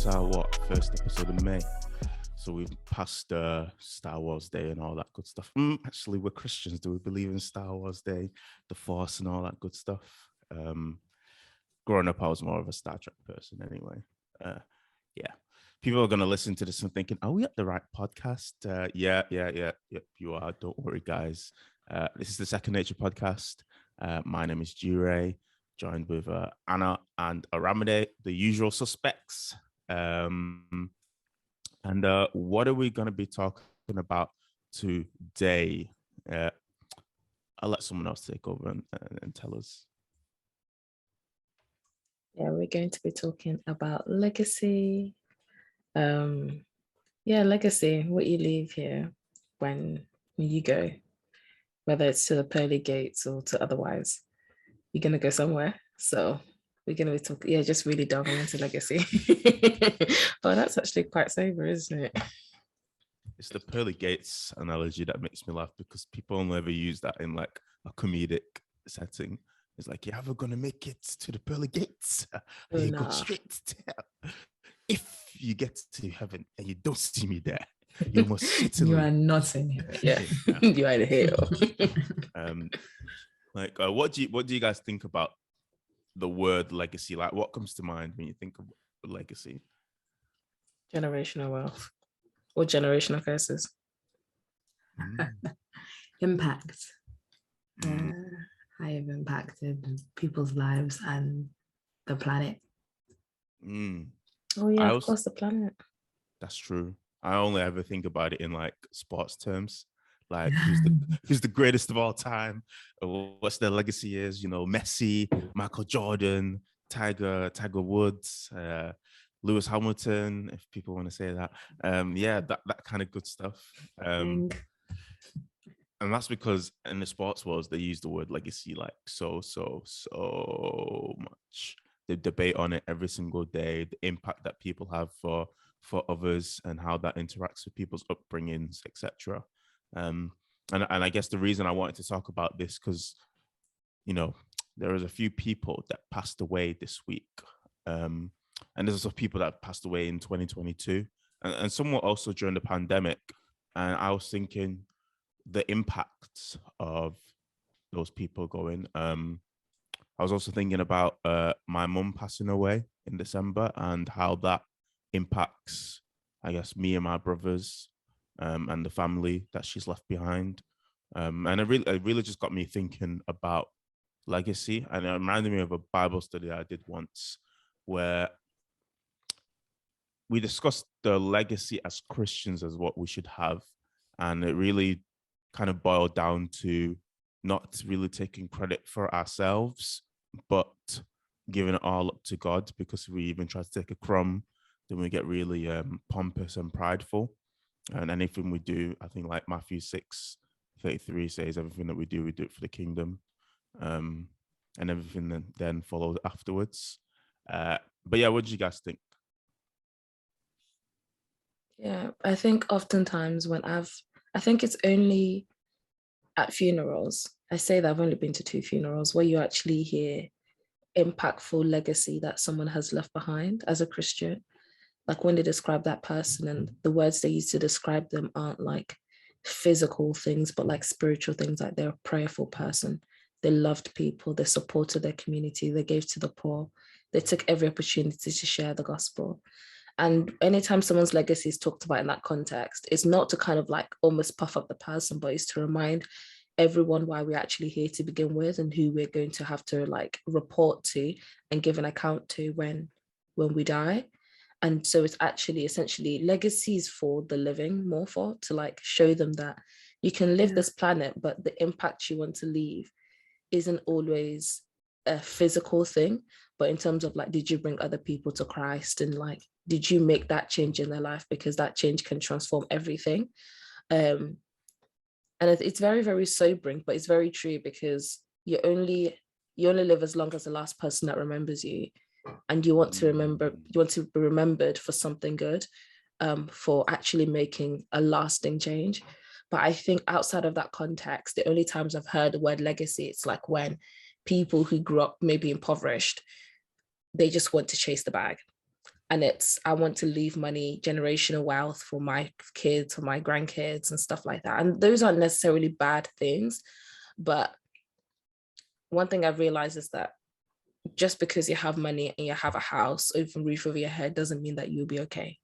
is our first episode of May. So we've passed Star Wars Day and all that good stuff. Actually, we're Christians. Do we believe in Star Wars Day, the Force, and all that good stuff? Growing up, I was more of a Star Trek person anyway. Yeah. People are going to listen to this and thinking, are we at the right podcast? Yeah, you are. Don't worry, guys. This is the Second Nature podcast. My name is JIREH, joined with Anna and Aramide, the usual suspects. And what are we going to be talking about today? I'll let someone else take over and tell us. Yeah, we're going to be talking about legacy. Legacy, what you leave here when you go, whether it's to the pearly gates or to otherwise, you're going to go somewhere. So we're going to be talking, just really delving into legacy. Oh, that's actually quite sober, isn't it? It's the pearly gates analogy that makes me laugh because people only ever use that in like a comedic setting. It's like, you're ever going to make it to the pearly gates? You go straight to hell. If you get to heaven and you don't see me there, you must certainly... You are not in heaven. Yeah, you are in hell. What do you guys think about the word legacy? Like, what comes to mind when you think of legacy? Generational wealth or generational curses. Impact. I have impacted people's lives and the planet. Oh yeah, of course, the planet. That's true. I only ever think about it in like sports terms, like who's the greatest of all time, what's their legacy is. You know, Messi, Michael Jordan, Tiger Woods, Lewis Hamilton, if people want to say that. That kind of good stuff. And that's because in the sports world, they use the word legacy like so much. They debate on it every single day, the impact that people have for others and how that interacts with people's upbringings, etc. And I guess the reason I wanted to talk about this, because, you know, there was a few people that passed away this week. And there's also people that passed away in 2022 and somewhat also during the pandemic. And I was thinking, the impacts of those people going. I was also thinking about my mum passing away in December and how that impacts, I guess, me and my brothers and the family that she's left behind. And it really just got me thinking about legacy. And it reminded me of a Bible study that I did once where we discussed the legacy as Christians as what we should have. And it really kind of boiled down to not really taking credit for ourselves, but giving it all up to God, because if we even try to take a crumb, then we get really pompous and prideful. And anything we do, I think like Matthew 6:33 says, everything that we do it for the kingdom. And everything then follows afterwards. But yeah, what do you guys think? Yeah, I think oftentimes I think it's only at funerals. I say that I've only been to 2 funerals where you actually hear impactful legacy that someone has left behind as a Christian. Like when they describe that person and the words they use to describe them aren't like physical things, but like spiritual things, like they're a prayerful person. They loved people, they supported their community, they gave to the poor, they took every opportunity to share the gospel. And anytime someone's legacy is talked about in that context, it's not to kind of like almost puff up the person, but it's to remind everyone why we're actually here to begin with and who we're going to have to like report to and give an account to when we die. And so it's actually essentially legacies for the living, more for to like show them that you can live this planet, but the impact you want to leave isn't always a physical thing, but in terms of like, did you bring other people to Christ and like, did you make that change in their life? Because that change can transform everything. And it's very, very sobering, but it's very true because you only live as long as the last person that remembers you. And you want to be remembered for something good, for actually making a lasting change. But I think outside of that context, the only times I've heard the word legacy, it's like when people who grew up maybe impoverished, they just want to chase the bag. and it's, I want to leave money, generational wealth for my kids or my grandkids and stuff like that. And those aren't necessarily bad things, but one thing I've realized is that just because you have money and you have a house, open roof over your head, doesn't mean that you'll be okay.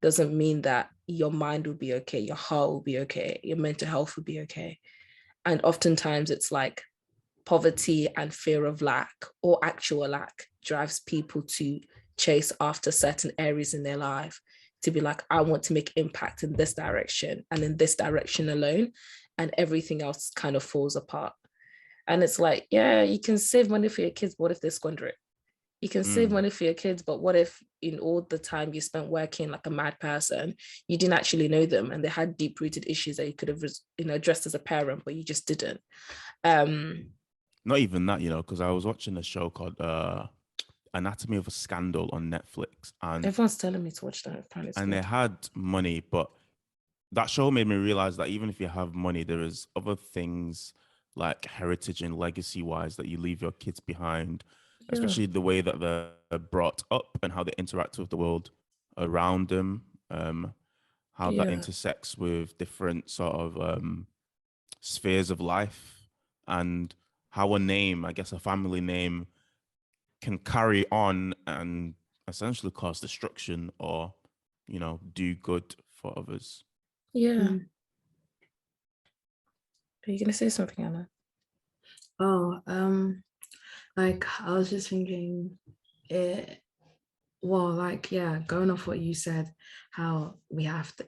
Doesn't mean that your mind will be okay, your heart will be okay, your mental health will be okay. And oftentimes it's like poverty and fear of lack or actual lack drives people to chase after certain areas in their life, to be like, I want to make impact in this direction and in this direction alone, and everything else kind of falls apart. And it's like, yeah, you can save money for your kids, but what if they squander it? You can save money for your kids, but what if in all the time you spent working like a mad person, you didn't actually know them and they had deep-rooted issues that you could have, addressed as a parent, but you just didn't. Not even that, because I was watching a show called Anatomy of a Scandal on Netflix, and everyone's telling me to watch that. Apparently it's and good. they had money, but that show made me realize that even if you have money, there is other things like heritage and legacy wise that you leave your kids behind, especially the way that they're brought up and how they interact with the world around them, how that intersects with different sort of spheres of life, and how a name, I guess a family name, can carry on and essentially cause destruction or, do good for others. Yeah. Are you going to say something, Anna? Oh, like I was just thinking going off what you said, how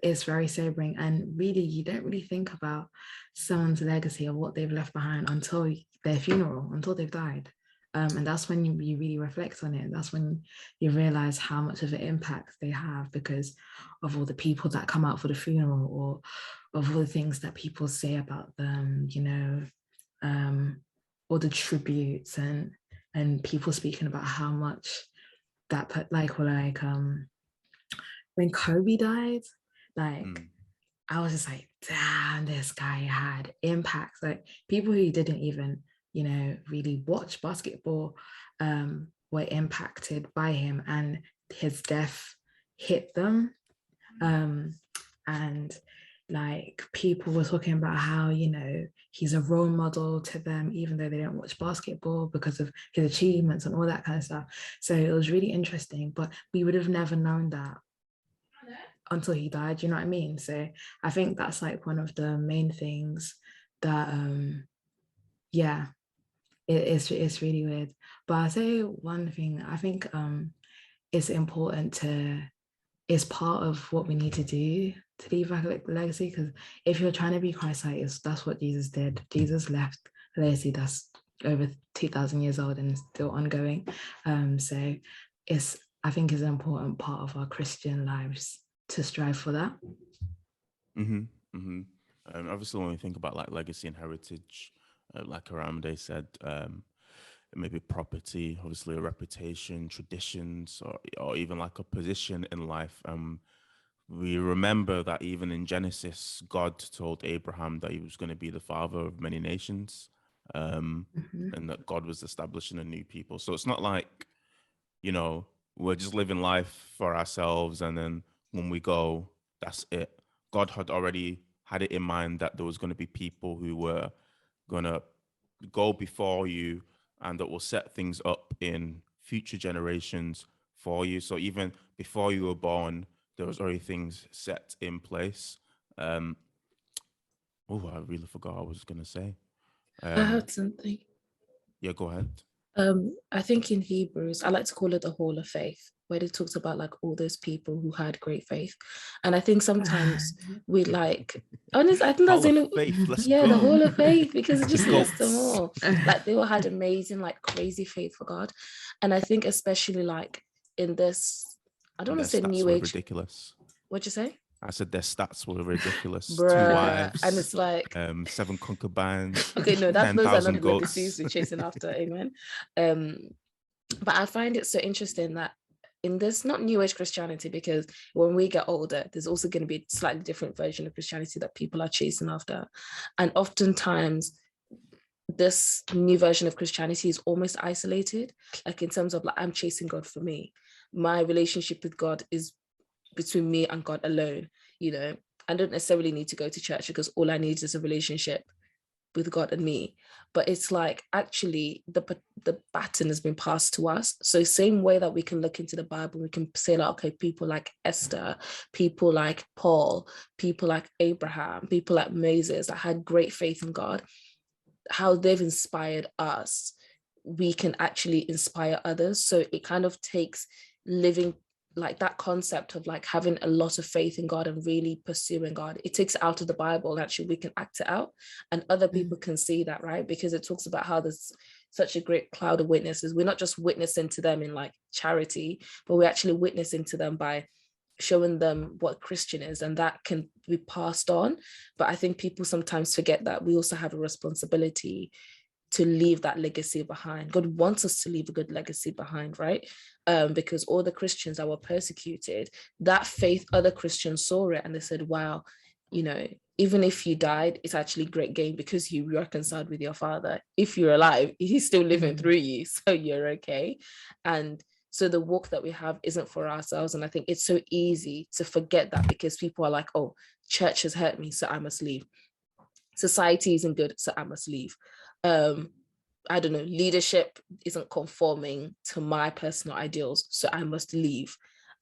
it's very sobering, and really you don't really think about someone's legacy or what they've left behind until their funeral, until they've died. And that's when you really reflect on it. That's when you realize how much of an impact they have because of all the people that come out for the funeral, or of all the things that people say about them, all the tributes and people speaking about how much that put when Kobe died, I was just like, damn, this guy had impact. Like people who didn't even, really watch basketball were impacted by him, and his death hit them. And like people were talking about how, he's a role model to them, even though they don't watch basketball, because of his achievements and all that kind of stuff. So it was really interesting, but we would have never known that until he died, you know what I mean? So I think that's like one of the main things that it's really weird. But I'll say one thing, I think it's important it's part of what we need to do to leave a legacy, because if you're trying to be Christ-like, that's what Jesus did. Jesus left a legacy that's over 2,000 years old and still ongoing. So I think it's an important part of our Christian lives to strive for that. Obviously, when we think about like legacy and heritage, like ARAMIDE said, maybe property, obviously a reputation, traditions, or even like a position in life. We remember that even in Genesis, God told Abraham that he was going to be the father of many nations, and that God was establishing a new people. So it's not like, we're just living life for ourselves, and then when we go, that's it. God had already had it in mind that there was going to be people who were going to go before you and that will set things up in future generations for you. So even before you were born, there was already things set in place. I really forgot what I was going to say. I heard something. Yeah, go ahead. I think in Hebrews, I like to call it the Hall of Faith, where they talks about like all those people who had great faith. And I think sometimes we like, honestly, I think that's the Hall of Faith, because it just lists them all. Like they all had amazing, like crazy faith for God. And I think especially like in this, I don't want to say new age. Ridiculous. What'd you say? I said their stats were ridiculous. Bruh. 2 wives, and it's like 7 concubines. Okay, no, those are not the goats. legacies we're chasing after. Amen. But I find it so interesting that in this, not new age Christianity, because when we get older, there's also going to be a slightly different version of Christianity that people are chasing after, and oftentimes this new version of Christianity is almost isolated, like in terms of like, I'm chasing God for me. my relationship with God is between me and God alone. You know, I don't necessarily need to go to church because all I need is a relationship with God and me. But it's like, actually the baton has been passed to us. So same way that we can look into the Bible, we can say like, okay, people like Esther, people like Paul, people like Abraham, people like Moses that had great faith in God, how they've inspired us, we can actually inspire others. So it kind of takes living like that concept of like having a lot of faith in God and really pursuing God. It takes it out of the Bible, and actually we can act it out, and other people can see that, right? Because it talks about how there's such a great cloud of witnesses. We're not just witnessing to them in like charity, but we're actually witnessing to them by showing them what Christian is, and that can be passed on. But I think people sometimes forget that we also have a responsibility to leave that legacy behind. God wants us to leave a good legacy behind, right? Because all the Christians that were persecuted, that faith, other Christians saw it and they said, wow, you know, even if you died, it's actually great gain because you reconciled with your father. If you're alive, he's still living through you, so you're okay. And so the walk that we have isn't for ourselves. And I think it's so easy to forget that because people are like, oh, church has hurt me, so I must leave. Society isn't good, so I must leave. I don't know, leadership isn't conforming to my personal ideals, so I must leave.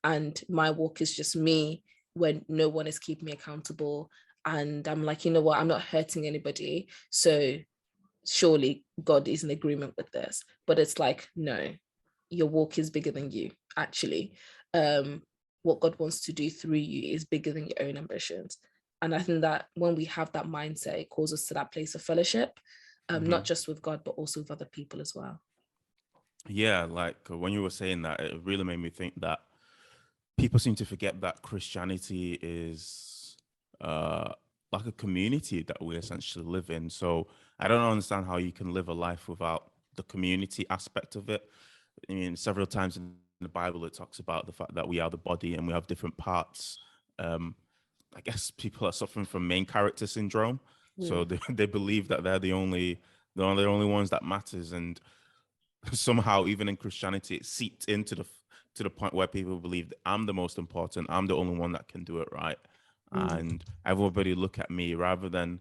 And my walk is just me when no one is keeping me accountable. And I'm like, you know what, I'm not hurting anybody, so surely God is in agreement with this. But it's like, no, your walk is bigger than you, actually. What God wants to do through you is bigger than your own ambitions. And I think that when we have that mindset, it calls us to that place of fellowship, not just with God, but also with other people as well. Yeah, like when you were saying that, it really made me think that people seem to forget that Christianity is like a community that we essentially live in. So I don't understand how you can live a life without the community aspect of it. I mean, several times in the Bible, it talks about the fact that we are the body and we have different parts. I guess people are suffering from main character syndrome. So they believe that they're the only ones that matters. And somehow, even in Christianity, it seeped into the point where people believe that I'm the most important, I'm the only one that can do it right. And everybody look at me, rather than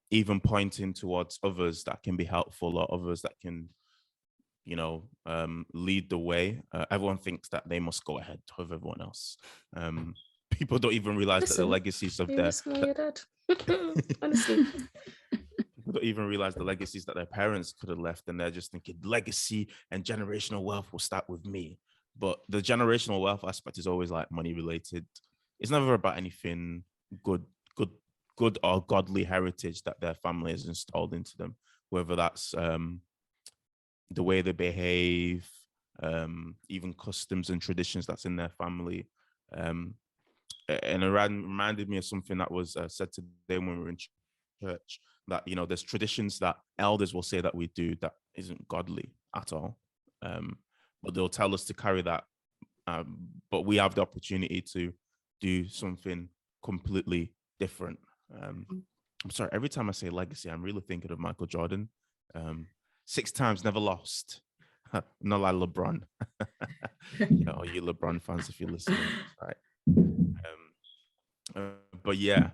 even pointing towards others that can be helpful or others that can, you know, lead the way. Everyone thinks that they must go ahead of everyone else. People don't even realize that the legacies of their honestly, people don't even realize the legacies that their parents could have left, and they're just thinking legacy and generational wealth will start with me. But the generational wealth aspect is always like money related. It's never about anything good or godly heritage that their family has installed into them, whether that's the way they behave, even customs and traditions that's in their family. And it reminded me of something that was said today when we were in church, that, you know, there's traditions that elders will say that we do that isn't godly at all. But they'll tell us to carry that. But we have the opportunity to do something completely different. I'm sorry, every time I say legacy, I'm really thinking of Michael Jordan. 6 times never lost. Not like LeBron. All you LeBron fans, if you're listening, right? But yeah,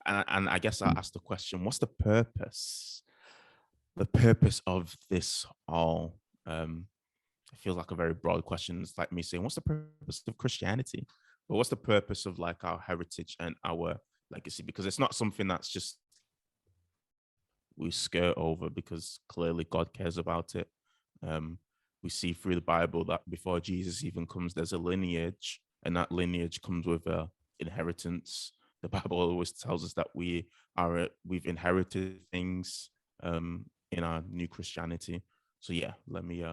and I guess I'll ask the question: what's the purpose? The purpose of this all? It feels like a very broad question. It's like me saying, "What's the purpose of Christianity?" But what's the purpose of like our heritage and our legacy? Because it's not something that's just we skirt over, because clearly God cares about it. We see through the Bible that before Jesus even comes, there's a lineage, and that lineage comes with a inheritance. The Bible always tells us that we've inherited things in our new Christianity. So yeah, let me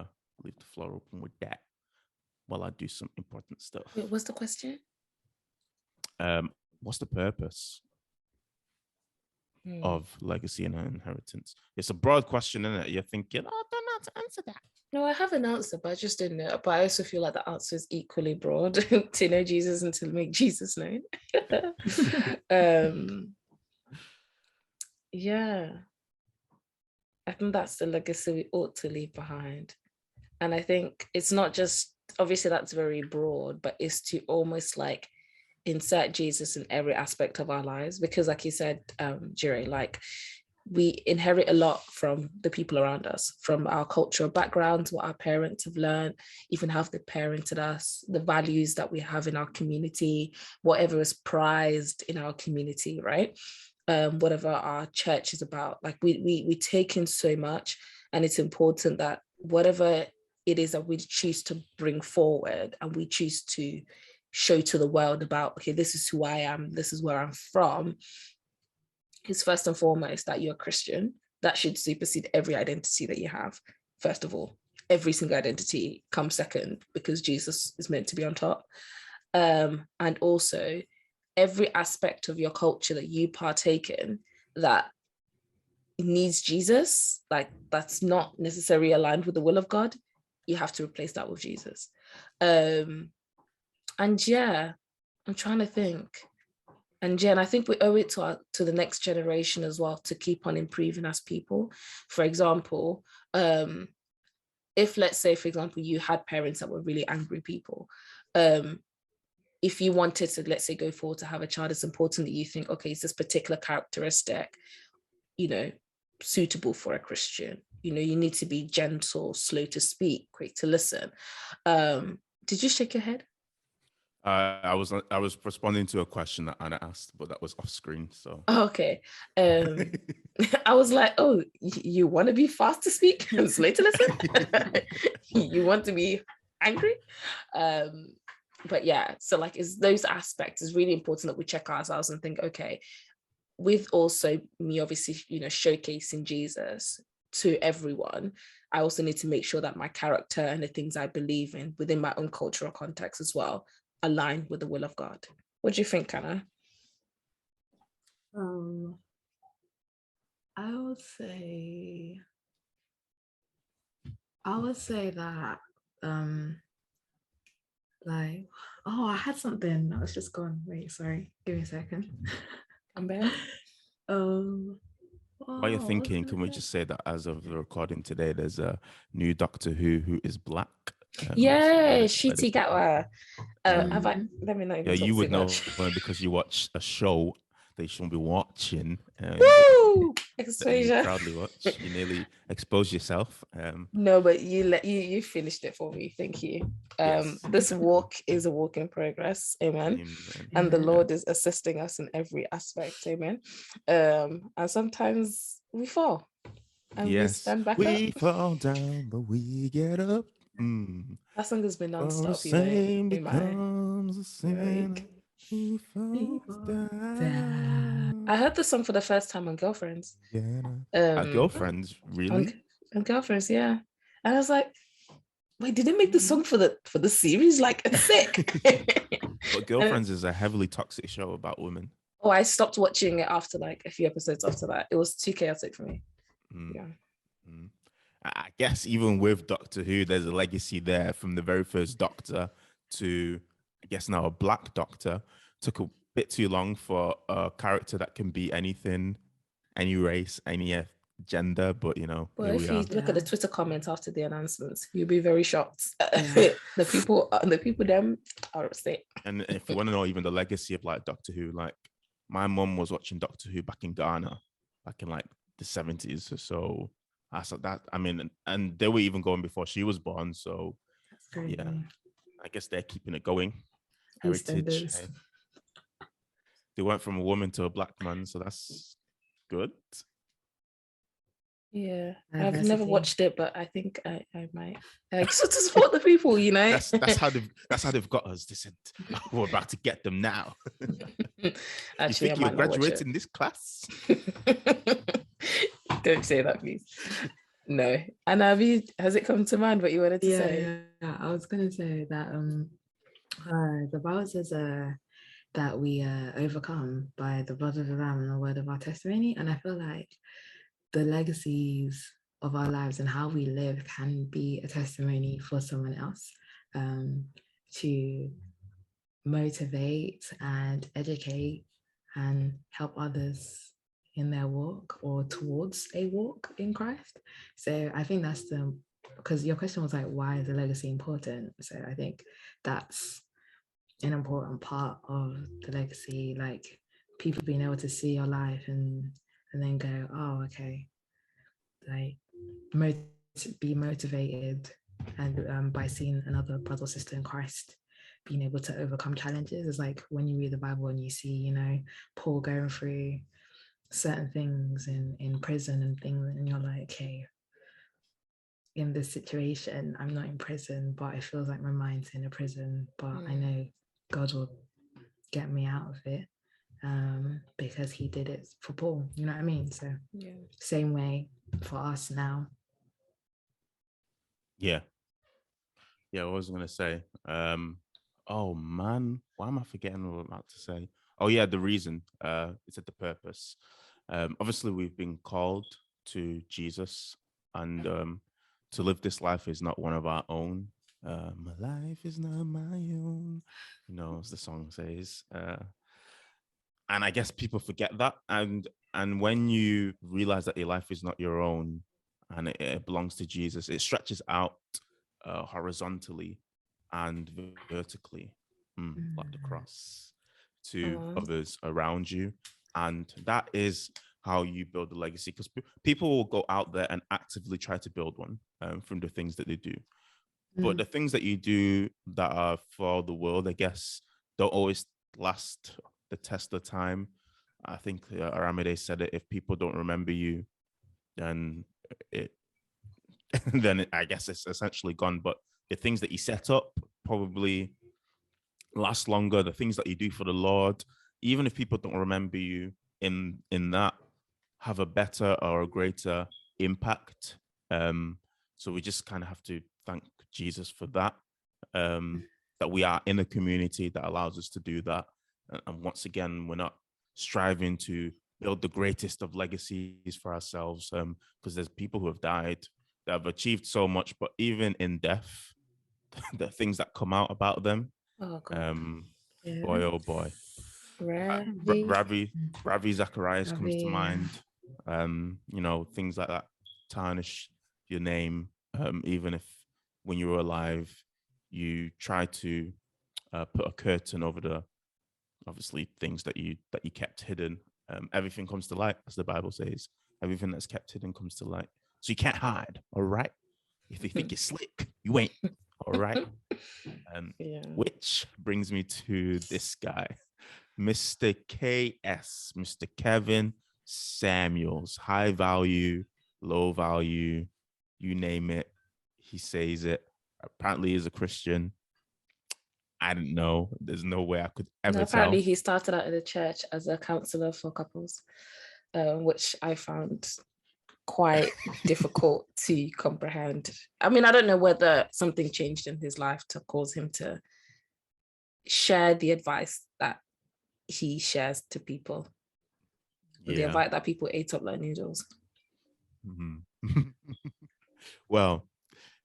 leave the floor open with that while I do some important stuff. Wait, what's the question? What's the purpose of legacy and inheritance? It's a broad question, isn't it? You're thinking, oh, I don't know how to answer that. No, I have an answer, but I just didn't know. But I also feel like the answer is equally broad to know Jesus and to make Jesus known. Yeah, I think that's the legacy we ought to leave behind. And I think it's not just obviously that's very broad, but is to almost like insert Jesus in every aspect of our lives, because like you said, JIREH, like we inherit a lot from the people around us, from our cultural backgrounds, what our parents have learned, even how they parented us, the values that we have in our community, whatever is prized in our community, right? Whatever our church is about, like we take in so much, and it's important that whatever it is that we choose to bring forward and we choose to show to the world about, okay, this is who I am, this is where I'm from, is first and foremost that you're a Christian. That should supersede every identity that you have. First of all, every single identity comes second, because Jesus is meant to be on top. And also every aspect of your culture that you partake in that needs Jesus, like that's not necessarily aligned with the will of God, you have to replace that with Jesus. And yeah, I'm trying to think. And I think we owe it to the next generation as well, to keep on improving as people. For example, if let's say, for example, you had parents that were really angry people, if you wanted to, let's say, go forward to have a child, it's important that you think, okay, is this particular characteristic, suitable for a Christian? You need to be gentle, slow to speak, quick to listen. Did you shake your head? I was responding to a question that Anna asked, but that was off screen. So okay. I was like, oh, you want to be fast to speak and slow to listen? You want to be angry? But yeah, so like, is those aspects is really important that we check ourselves and think, okay, with also me obviously, showcasing Jesus to everyone, I also need to make sure that my character and the things I believe in within my own cultural context as well align with the will of God. What do you think, Anna? I would say that like, oh, I had something that was just gone. Wait, sorry, give me a second. I'm back. While you're thinking, can we just say that as of the recording today, there's a new Doctor Who is black? Yeah, Shitty Gatwa. Have I? Let me not even yeah, talk you too would know much. because you watch a show that you shouldn't be watching. Woo! That you Exposure. proudly watch. You nearly exposed yourself. No, but you finished it for me. Thank you. Yes. This walk is a walk in progress. Amen. Amen. And the Lord is assisting us in every aspect. Amen. And sometimes we fall and we stand back we up. fall down, but we get up. That song has been For the non-stop, same in my becomes a sin who falls down. I heard the song for the first time on Girlfriends. Girlfriends, really? On Girlfriends, yeah. And I was like, wait, did they make the song for the series? Like, it's sick. But Girlfriends is a heavily toxic show about women. Oh, I stopped watching it after like a few episodes after that. It was too chaotic for me. Yeah. I guess even with Doctor Who, there's a legacy there from the very first Doctor to, I guess now a black Doctor. Took a bit too long for a character that can be anything, any race, any gender, but well, here if we you are. look at the Twitter comments after the announcements, you'll be very shocked. The people them are upset. And if you want to know even the legacy of like Doctor Who, like my mum was watching Doctor Who back in Ghana, back in like the 70s or so. I saw that. I mean, and they were even going before she was born. So yeah, I guess they're keeping it going. Heritage. Hey. They went from a woman to a black man, so that's good. Yeah, I've never watched it, but I think I might. So to support the people, That's how they've got us. They said, oh, we're about to get them now. Actually, you think you're graduating this class? Don't say that, please. No. And has it come to mind what you wanted to say? Yeah, I was gonna say that the Bible says that we overcome by the blood of the Lamb and the word of our testimony, and I feel like the legacies of our lives and how we live can be a testimony for someone else, to motivate and educate and help others in their walk or towards a walk in Christ. So I think that's the because your question was like, why is the legacy important? So I think that's an important part of the legacy, like people being able to see your life and then go, oh, okay, like be motivated, and by seeing another brother or sister in Christ being able to overcome challenges. Is like when you read the Bible and you see, you know, Paul going through certain things in prison and things, and you're like, okay, in this situation, I'm not in prison, but it feels like my mind's in a prison, but I know God will get me out of it, because he did it for Paul, you know what I mean? So same way for us now. Yeah, what was I gonna say? Oh man, why am I forgetting what I'm about to say? Oh yeah, the reason. It's at the purpose. Obviously, we've been called to Jesus, and to live this life is not one of our own. My life is not my own, you know, as the song says. And I guess people forget that. And when you realize that your life is not your own and it belongs to Jesus, it stretches out horizontally and vertically, like the cross, to others around you. And that is how you build a legacy, because people will go out there and actively try to build one from the things that they do. But the things that you do that are for the world, I guess, don't always last the test of time. I think Aramide said it: if people don't remember you, then it I guess it's essentially gone. But the things that you set up probably last longer. The things that you do for the Lord, even if people don't remember you in that, have a better or a greater impact. So we just kind of have to thank Jesus for that. That we are in a community that allows us to do that. And once again, we're not striving to build the greatest of legacies for ourselves, because there's people who have died that have achieved so much, but even in death, the things that come out about them, boy, oh boy. Ravi Zacharias comes to mind. You know, things like that tarnish your name, even if when you were alive, you try to put a curtain over the obviously things that you kept hidden. Everything comes to light, as the Bible says. Everything that's kept hidden comes to light. So you can't hide, all right? If you think you're slick, you ain't, all right? Which brings me to this guy, Mr. KS, Mr. Kevin Samuels. High value, low value, you name it. He says it. Apparently he's a Christian. I didn't know. There's no way I could ever apparently tell. he started out in the church as a counselor for couples, which I found quite difficult to comprehend. I mean, I don't know whether something changed in his life to cause him to share the advice that he shares to people. The advice that people ate up like noodles. Well,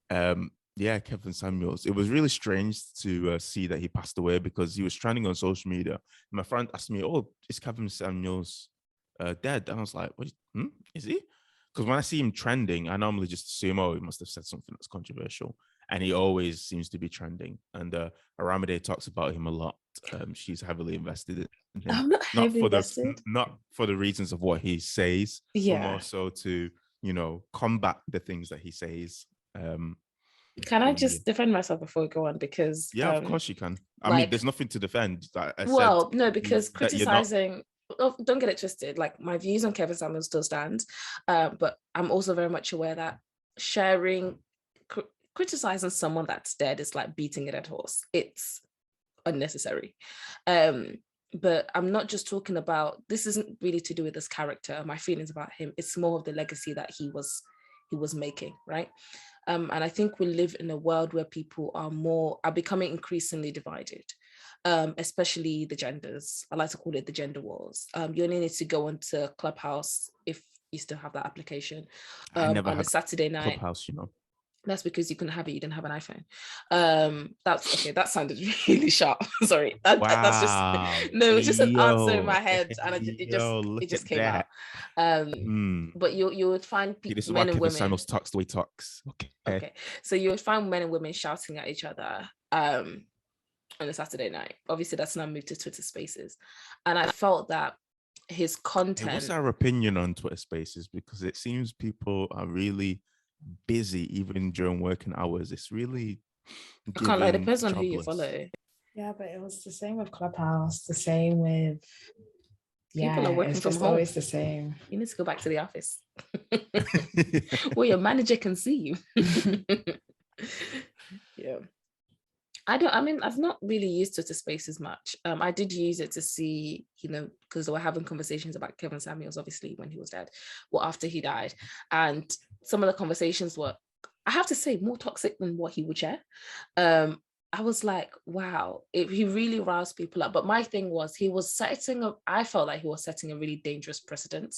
Kevin Samuels. It was really strange to see that he passed away, because he was trending on social media. My friend asked me, "Oh, is Kevin Samuels dead?" And I was like, "What? Is he?" Because when I see him trending, I normally just assume, "Oh, he must have said something that's controversial," and he always seems to be trending. And Aramide talks about him a lot. She's heavily invested in him. I'm not heavily invested. Not for the reasons of what he says, but more so to, you know, combat the things that he says. Can I just defend myself before we go on? Because of course you can. I mean, there's nothing to defend. No, because criticizing. Don't get it twisted. Like, my views on Kevin Samuels still stand, but I'm also very much aware that criticizing someone that's dead is like beating a dead horse. It's unnecessary. But I'm not just talking about, this isn't really to do with this character, my feelings about him. It's more of the legacy that he was making, right? And I think we live in a world where people are becoming increasingly divided, especially the genders. I like to call it the gender wars. You only need to go into Clubhouse, if you still have that application, I never on had a Saturday night. Clubhouse, you know. That's because you couldn't have it. You didn't have an iPhone. That's okay. That sounded really sharp. Sorry. That's just Wow. no. It's just an answer in Yo. my head, and Yo, it look just at came out. that. But you would find See, this is why men and Kevin women. Samuels talks the way he talks. Okay. Okay, so you would find men and women shouting at each other on a Saturday night. Obviously, that's now moved to Twitter Spaces, and I felt that his Hey, content. what's our opinion on Twitter Spaces? Because it seems people are really busy even during working hours. It's really I can't lie. It giving depends on who you jobless. follow. Yeah, but it was the same with Clubhouse, the same with People are working it's from just home. always the same. You need to go back to the office where your manager can see you. Yeah. I've not really used Twitter Spaces much. I did use it to see, because they were having conversations about Kevin Samuels, obviously, when he was dead, or after he died. And some of the conversations were, I have to say, more toxic than what he would share. I was like, wow, he really roused people up. But my thing was, I felt like he was setting a really dangerous precedent.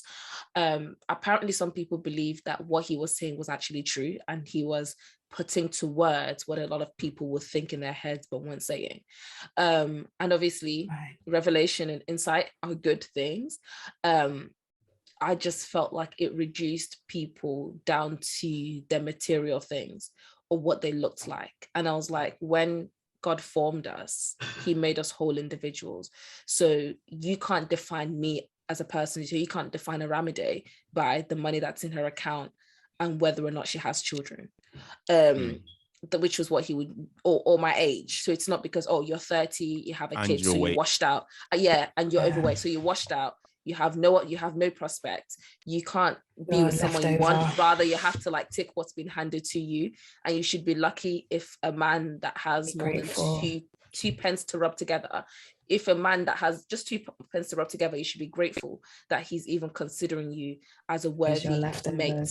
Apparently, some people believed that what he was saying was actually true, and he was putting to words what a lot of people would think in their heads but weren't saying. And obviously, Right. revelation and insight are good things. I just felt like it reduced people down to their material things or what they looked like. And I was like, when God formed us, he made us whole individuals. So you can't define me as a person. So you can't define Aramide by the money that's in her account and whether or not she has children. Which was what he would, or my age. So it's not because, oh, you're 30, you have a kid, so you're washed out. And you're overweight, so you're washed out. You have no prospect. You can't be with someone you want. Rather, you have to tick what's been handed to you. And you should be lucky if a man that has more than two pence to rub together. If a man that has just 2 pence to rub together, you should be grateful that he's even considering you as a worthy mate.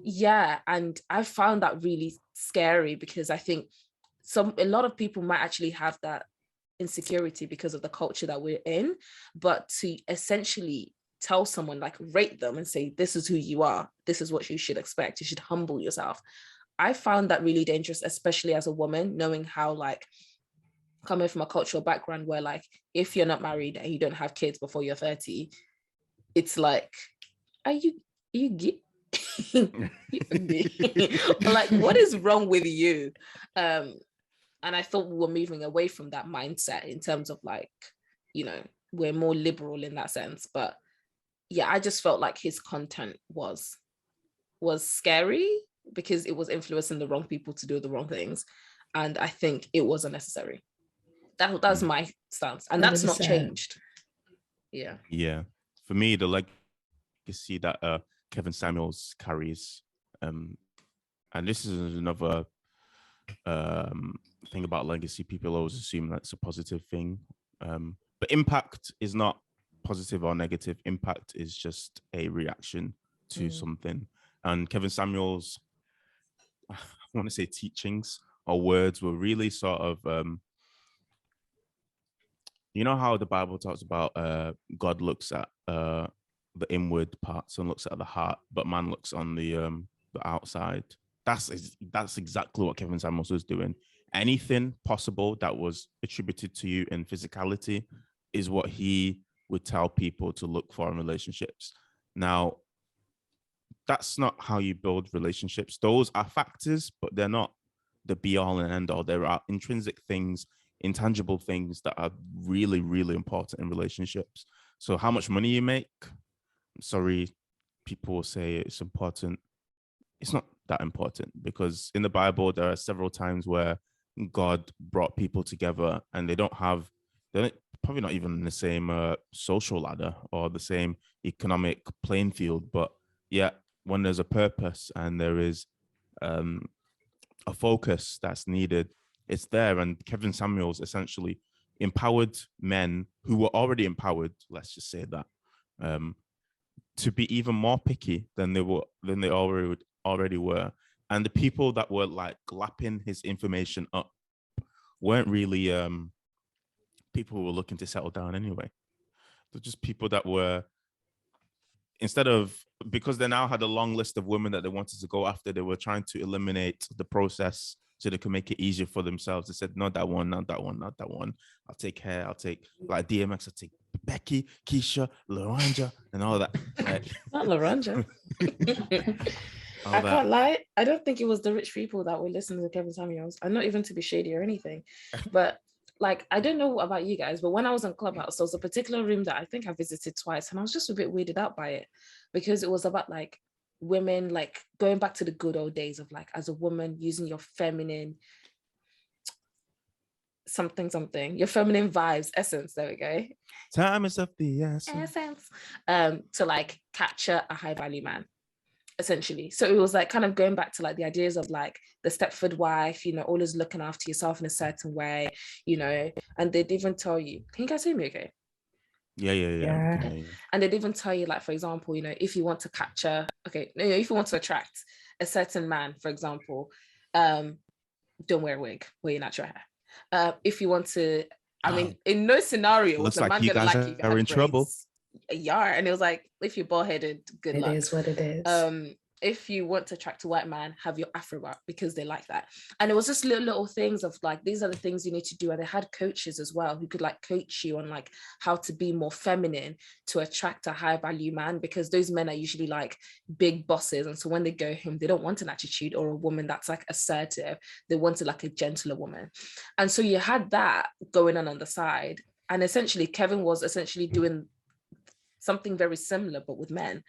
Yeah, and I found that really scary because I think a lot of people might actually have that insecurity because of the culture that we're in, but to essentially tell someone, rate them and say, this is who you are, this is what you should expect, you should humble yourself. I found that really dangerous, especially as a woman, knowing how coming from a cultural background where if you're not married and you don't have kids before you're 30, it's like, are you gay? What is wrong with you? And I thought we were moving away from that mindset in terms of we're more liberal in that sense. But yeah, I just felt like his content was scary because it was influencing the wrong people to do the wrong things. And I think it was unnecessary. That's my stance. And that's 100%. Not changed. Yeah. Yeah. For me, the legacy that Kevin Samuels carries, and this is another thing about legacy. People always assume that's a positive thing, but impact is not positive or negative. Impact is just a reaction to something. And Kevin Samuels, I want to say teachings or words were really sort of, you know how the Bible talks about God looks at the inward parts and looks at the heart, but man looks on the outside. That's exactly what Kevin Samuels was doing. Anything possible that was attributed to you in physicality is what he would tell people to look for in relationships. Now, that's not how you build relationships. Those are factors, but they're not the be all and end all. There are intrinsic things, intangible things that are really, really important in relationships. So how much money you make, sorry, people will say it's important. It's not that important because in the Bible, there are several times where God brought people together and they're probably not even in the same social ladder or the same economic playing field. But yeah, when there's a purpose and there is a focus that's needed, it's there. And Kevin Samuels essentially empowered men who were already empowered, let's just say that, to be even more picky than they already were. And the people that were lapping his information up weren't really people who were looking to settle down anyway. They're just people that were instead of, because they now had a long list of women that they wanted to go after, they were trying to eliminate the process so they could make it easier for themselves. They said, not that one, not that one, not that one. I'll take her. I'll take like DMX. I'll take Becky, Keisha, Laranja, and all that. Like, not Laranja. I can't lie. I don't think it was the rich people that were listening to Kevin Samuels. I'm not even to be shady or anything, but like, I don't know about you guys, but when I was on Clubhouse, there was a particular room that I think I visited twice, and I was just a bit weirded out by it, because it was about like women, like going back to the good old days of like, as a woman, using your feminine your feminine vibes, essence, there we go. Time is of the essence. To like capture a high value man, essentially. So it was like kind of going back to like the ideas of like the Stepford wife, you know, always looking after yourself in a certain way, you know, and they'd even tell you, can you guys hear me okay? Yeah. And they'd even tell you, like, for example, you know, if you want to capture, if you want to attract a certain man, for example, don't wear a wig, wear your natural hair. If you want to, I mean, in no scenario was a man gonna like you if you are in trouble. Yeah, and it was like, if you're bald-headed, good luck. It is what it is. If you want to attract a white man, have your afro back, because they like that. And it was just little things of like, these are the things you need to do. And they had coaches as well who could like coach you on like how to be more feminine to attract a high value man, because those men are usually like big bosses, and so when they go home, they don't want an attitude or a woman that's like assertive. They wanted like a gentler woman. And so you had that going on the side, and essentially Kevin was essentially doing something very similar but with men.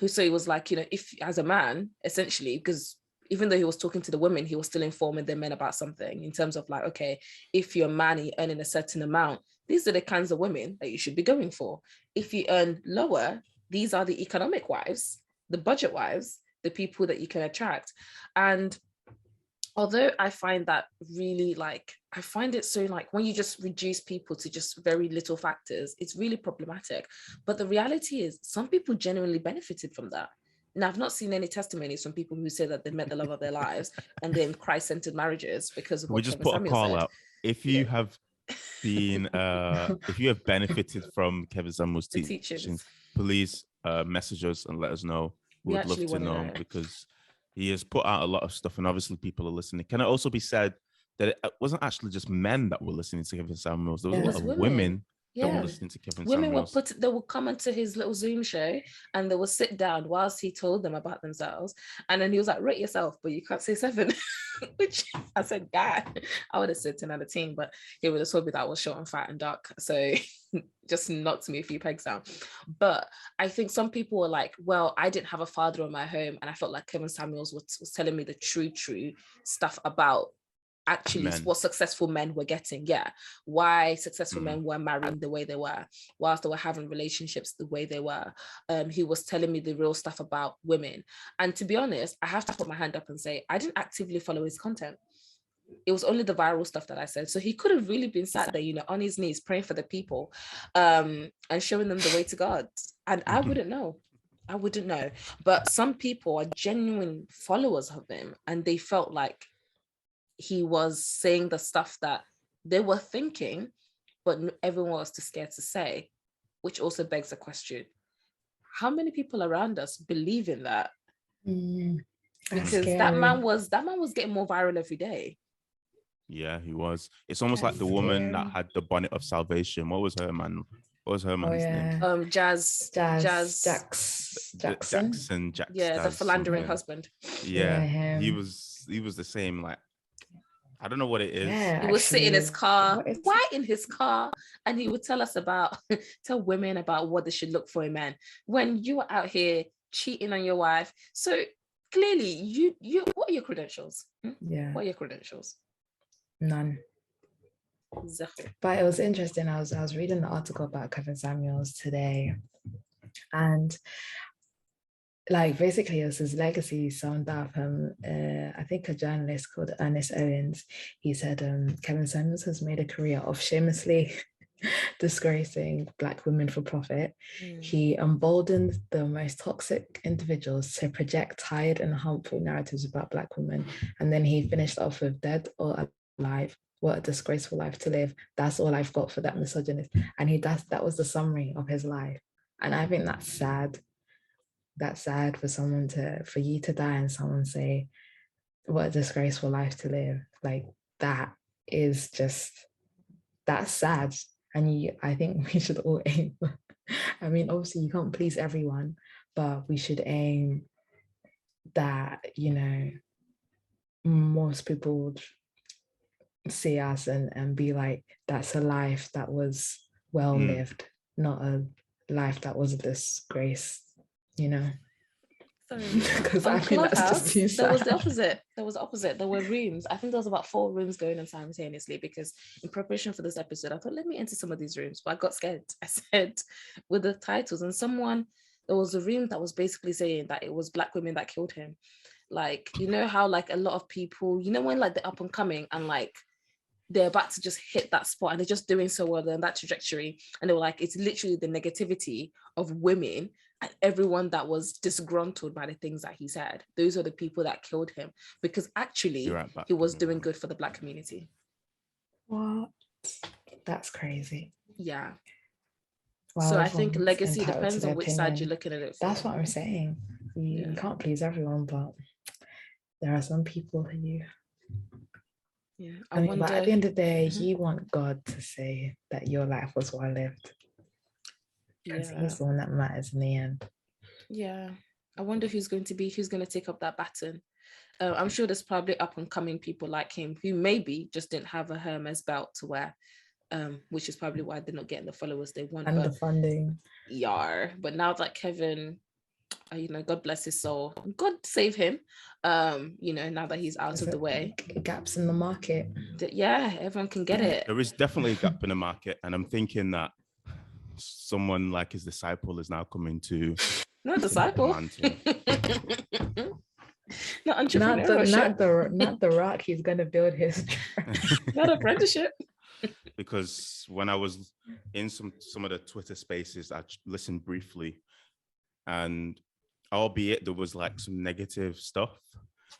So he was like, you know, if as a man, essentially, because even though he was talking to the women, he was still informing the men about something in terms of like, okay, if you're a man and you're earning a certain amount, these are the kinds of women that you should be going for. If you earn lower, these are the economic wives, the budget wives, the people that you can attract. And although I find that really like, I find it so like when you just reduce people to just very little factors, it's really problematic. But the reality is some people genuinely benefited from that. Now, I've not seen any testimonies from people who say that they met the love of their lives and they're in Christ-centered marriages because of what we just Kevin put Samuel a call said. out. If you have been, if you have benefited from Kevin Samuel's teachings, please message us and let us know. We'd love to know, because he has put out a lot of stuff, and obviously people are listening. Can it also be said that it wasn't actually just men that were listening to Kevin Samuels? There was a lot of women that were listening to Kevin Samuels. They would come into his little Zoom show and they would sit down whilst he told them about themselves. And then he was like, rate yourself, but you can't say 7. Which I said, God, I would have said 10 out of 10, but he would have told me that I was short and fat and dark. So just knocked me a few pegs down. But I think some people were like, well, I didn't have a father in my home, and I felt like Kevin Samuels was telling me the true stuff about actually what successful men were getting. Why successful men were marrying the way they were, whilst they were having relationships the way they were. He was telling me the real stuff about women. And to be honest, I have to put my hand up and say, I didn't actively follow his content. It was only the viral stuff that I said. So he could have really been sat there, you know, on his knees praying for the people, and showing them the way to God. And I wouldn't know. But some people are genuine followers of him, and they felt like he was saying the stuff that they were thinking, but everyone was too scared to say, which also begs the question, how many people around us believe in that? Because scary. that man was getting more viral every day. Yeah, he was. It's almost like the woman that had the bonnet of salvation. What was her man's name? Jackson. Yeah, the philandering husband. Yeah, he was the same. Like, I don't know what it is. Yeah, he would sit in his car, white in his car, and he would tell women about what they should look for in men. When you are out here cheating on your wife, so clearly you what are your credentials? Yeah. What are your credentials? None. But it was interesting. I was reading the article about Kevin Samuels today, and like basically it was his legacy summed up. I think a journalist called Ernest Owens, he said Kevin Samuels has made a career of shamelessly disgracing Black women for profit. He emboldened the most toxic individuals to project tired and harmful narratives about Black women, and then he finished off with dead or alive, what a disgraceful life to live. That's all I've got for that misogynist. And that was the summary of his life. And I think that's sad. That's sad for you to die and someone say, what a disgraceful life to live. Like that is just, that's sad. And I think we should all aim. I mean, obviously you can't please everyone, but we should aim that, most people would see us and be like, that's a life that was well lived, not a life that was a disgrace, Because On I think that's Clubhouse, just too sad. there was the opposite. There were rooms. I think there was about 4 rooms going on simultaneously, because in preparation for this episode, I thought, let me enter some of these rooms, but I got scared. I said with the titles, and there was a room that was basically saying that it was Black women that killed him. Like, how like a lot of people, when like they're up and coming and like they're about to just hit that spot and they're just doing so well in that trajectory, and they were like, it's literally the negativity of women and everyone that was disgruntled by the things that he said. Those are the people that killed him, because actually he was doing good for the Black community. What? That's crazy. Yeah. Well, so I think legacy depends on which side you're looking at it from. That's what I'm saying. You can't please everyone, but there are some who you. Yeah. But at the end of the day, you want God to say that your life was well lived. Because he's the one that matters in the end. Yeah. I wonder who's going to take up that baton. I'm sure there's probably up and coming people like him who maybe just didn't have a Hermes belt to wear, which is probably why they're not getting the followers they want. And the funding. Yeah. But now that Kevin, God bless his soul, God save him, now that he's out of the way. Gaps in the market. Everyone can get it. There is definitely a gap in the market, and I'm thinking that someone like his disciple is now coming to not disciple not entrepreneurship. Not the rock he's going to build his not apprenticeship. Because when I was in some of the Twitter spaces, I listened briefly, and albeit there was like some negative stuff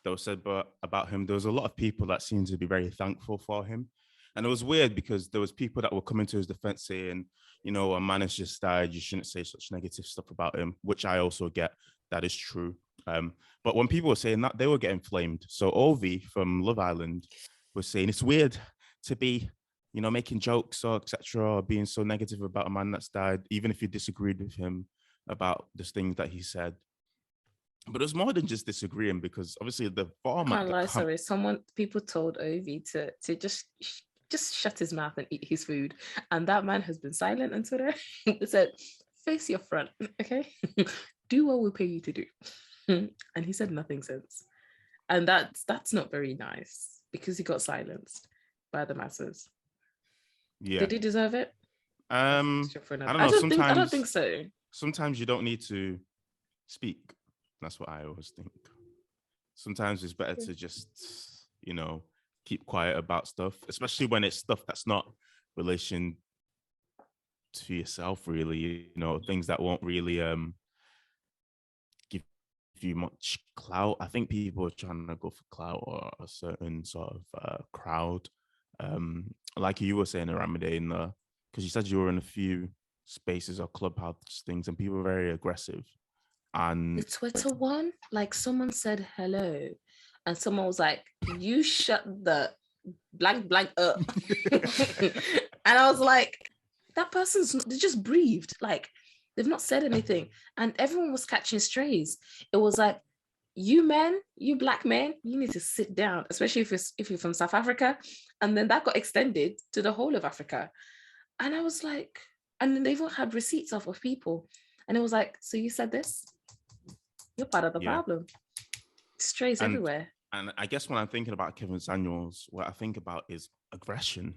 that was said about him, there was a lot of people that seemed to be very thankful for him. And it was weird because there was people that were coming to his defense saying, a man has just died, you shouldn't say such negative stuff about him, which I also get. That is true. But when people were saying that, they were getting flamed. So Ovi from Love Island was saying it's weird to be, making jokes or etc., or being so negative about a man that's died, even if you disagreed with him about the things that he said. But it was more than just disagreeing, because obviously the format. People told Ovi to just shut his mouth and eat his food, and that man has been silent until then. They said, face your front, okay? Do what we pay you to do. And he said nothing since, and that's not very nice, because he got silenced by the masses. Did he deserve it? I don't know. I don't think so. Sometimes you don't need to speak. That's what I always think. Sometimes it's better to just, keep quiet about stuff, especially when it's stuff that's not relation to yourself, really, things that won't really give you much clout. I think people are trying to go for clout or a certain sort of crowd. Like you were saying, ARAMIDE, because you said you were in a few spaces or clubhouse things and people were very aggressive. And the Twitter one, like someone said hello and someone was like, you shut the blank up. And I was like, that they just breathed, like they've not said anything, and everyone was catching strays. It was like, you Black men, you need to sit down, especially if you're from South Africa. And then that got extended to the whole of Africa. And I was like, and then they even had receipts of people, and it was like, so you said this, you're part of the problem. Strays everywhere. And I guess when I'm thinking about Kevin Samuels, what I think about is aggression.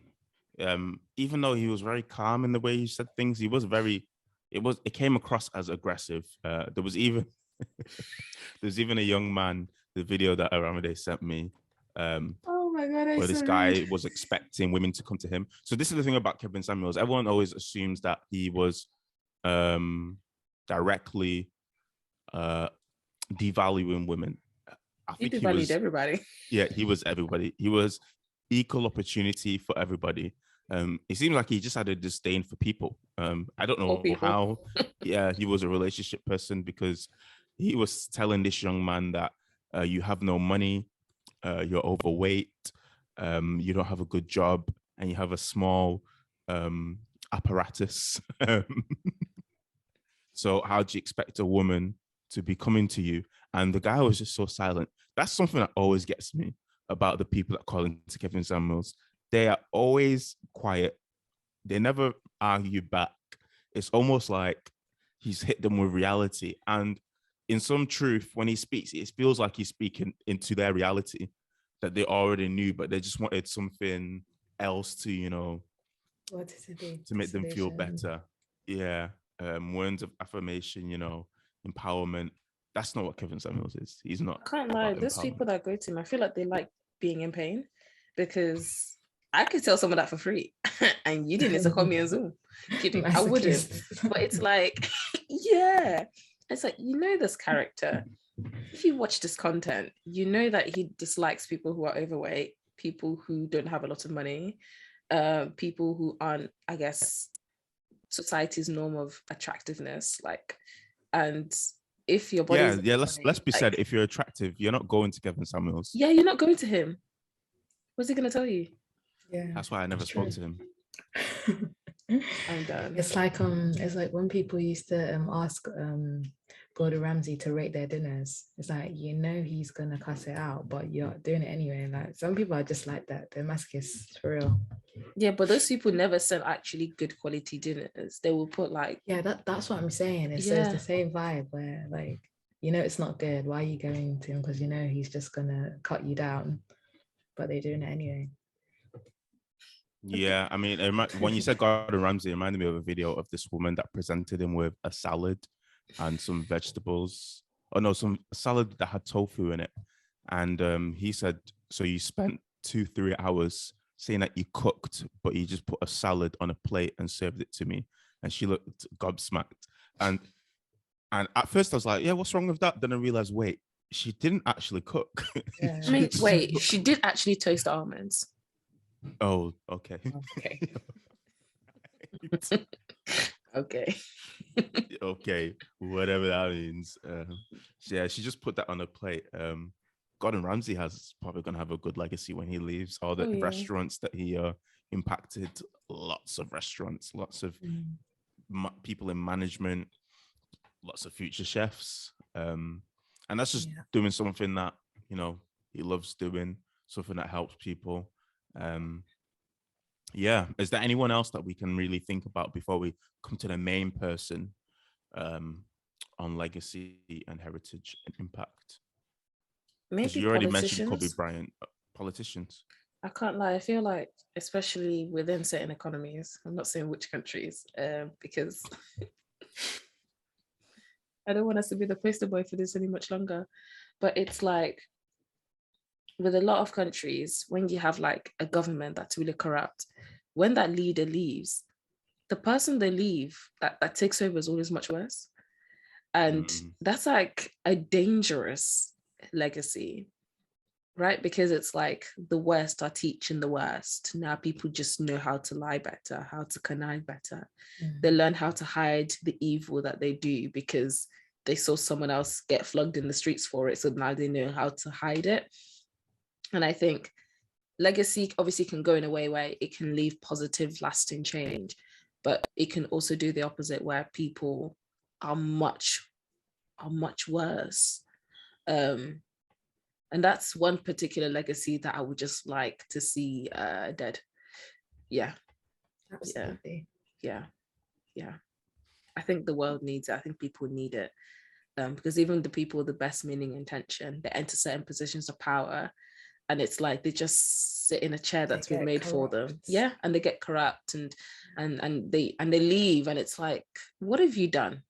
Even though he was very calm in the way he said things, it came across as aggressive. There was even a young man, the video that ARAMIDE sent me. Oh my God! Where this guy was expecting women to come to him. So this is the thing about Kevin Samuels. Everyone always assumes that he was directly devaluing women. I think he devalued everybody. Yeah, he was everybody. He was equal opportunity for everybody. It seems like he just had a disdain for people. I don't All know people. how. Yeah, he was a relationship person, because he was telling this young man that you have no money, you're overweight, you don't have a good job, and you have a small apparatus. So how do you expect a woman to be coming to you? And the guy was just so silent. That's something that always gets me about the people that call into Kevin Samuels. They are always quiet. They never argue back. It's almost like he's hit them with reality. And in some truth, when he speaks, it feels like he's speaking into their reality that they already knew, but they just wanted something else to, What is it? to make them feel Solution. better. Yeah. Words of affirmation, empowerment. That's not what Kevin Samuels is. He's not I can't lie. about Those empowerment. people that go to him, I feel like they like being in pain, because I could tell someone that for free, and you didn't need to call me on Zoom. Kidding, I wouldn't. Masochist. But it's like, yeah, it's like, this character. If you watch this content, you know that he dislikes people who are overweight, people who don't have a lot of money, people who aren't, I guess, society's norm of attractiveness. Like, and if your Yeah, body's yeah. Let's be said. like, If you're attractive, you're not going to Kevin Samuels. yeah, you're not going to him. What's he gonna tell you? Yeah, That's why I never spoke to him. I'm done. it's like when people used to ask Gordon Ramsay to rate their dinners. It's like, he's gonna cuss it out, but you're doing it anyway. Like, some people are just like that. They're masochists for real. Yeah, but those people never send actually good quality dinners. They will put like, Yeah, that's what I'm saying. It's the same vibe where, like, it's not good. Why are you going to him? Because he's just gonna cut you down, but they're doing it anyway. Yeah, I mean, when you said Gordon Ramsay, it reminded me of a video of this woman that presented him with a salad and some vegetables. Oh no, some salad that had tofu in it. And he said, so you spent 2-3 hours saying that you cooked, but you just put a salad on a plate and served it to me. And she looked gobsmacked. And at first I was like, yeah, what's wrong with that? Then I realized, wait, she didn't actually cook. Yeah. I mean, wait, she did actually toast the almonds. Oh, okay. Okay. Okay. Okay, whatever that means. Yeah, she just put that on a plate. Gordon Ramsay has probably gonna have a good legacy when he leaves. All the restaurants that he impacted, lots of restaurants, lots of people in management, lots of future chefs. And that's just doing something that he loves doing, something that helps people. Yeah, is there anyone else that we can really think about before we come to the main person on legacy and heritage and impact? Because Maybe you already mentioned Kobe politicians. Bryant. Politicians. I can't lie. I feel like, especially within certain economies, I'm not saying which countries, because I don't want us to be the poster boy for this any much longer. But it's like, with a lot of countries, when you have like a government that's really corrupt, when that leader leaves, the person they leave that takes over is always much worse. And that's like a dangerous legacy, right? Because it's like the worst are teaching the worst. Now people just know how to lie better, how to connive better. They learn how to hide the evil that they do because they saw someone else get flogged in the streets for it. So now they know how to hide it. And I think legacy obviously can go in a way where it can leave positive, lasting change, but it can also do the opposite, where people are much worse. And that's one particular legacy that I would just like to see dead. Yeah. Absolutely. Yeah. I think the world needs it. I think people need it. Because even the people with the best meaning intention, they enter certain positions of power, and it's like they just sit in a chair that's been made for them. Yeah, and they get corrupt and they leave, and it's like, what have you done?